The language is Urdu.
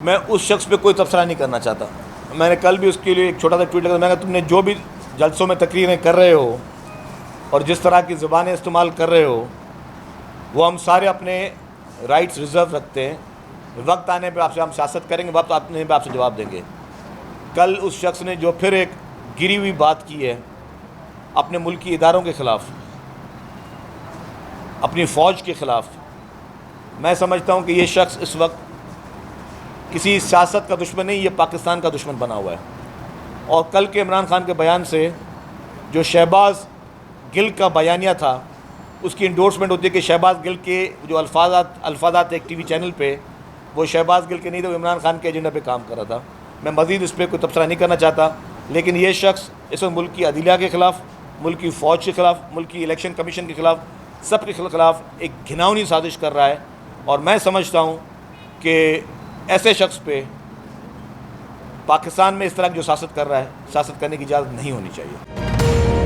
میں اس شخص پہ کوئی تبصرہ نہیں کرنا چاہتا. میں نے کل بھی اس کے لیے ایک چھوٹا سا ٹویٹ لگا. میں نے کہا تم نے جو بھی جلسوں میں تقریریں کر رہے ہو اور جس طرح کی زبانیں استعمال کر رہے ہو وہ ہم سارے اپنے رائٹس ریزرو رکھتے ہیں. وقت آنے پہ آپ سے ہم سیاست کریں گے, وقت آنے پہ آپ سے جواب دیں گے. کل اس شخص نے جو پھر ایک گری ہوئی بات کی ہے اپنے ملکی اداروں کے خلاف, اپنی فوج کے خلاف, میں سمجھتا ہوں کہ یہ شخص اس وقت کسی سیاست کا دشمن نہیں, یہ پاکستان کا دشمن بنا ہوا ہے. اور کل کے عمران خان کے بیان سے جو شہباز گل کا بیانیہ تھا اس کی انڈورسمنٹ ہوتی ہے کہ شہباز گل کے جو الفاظات ایک ٹی وی چینل پہ وہ شہباز گل کے نہیں تھے, وہ عمران خان کے ایجنڈا پہ کام کر رہا تھا. میں مزید اس پہ کوئی تبصرہ نہیں کرنا چاہتا, لیکن یہ شخص اس وقت ملک کی عدلیہ کے خلاف, ملکی فوج کے خلاف, ملکی الیکشن کمیشن کے خلاف, سب کے خلاف ایک گھناؤنی سازش کر رہا ہے. اور میں سمجھتا ہوں کہ ایسے شخص پہ پاکستان میں اس طرح کی جو سیاست کر رہا ہے, سیاست کرنے کی اجازت نہیں ہونی چاہیے.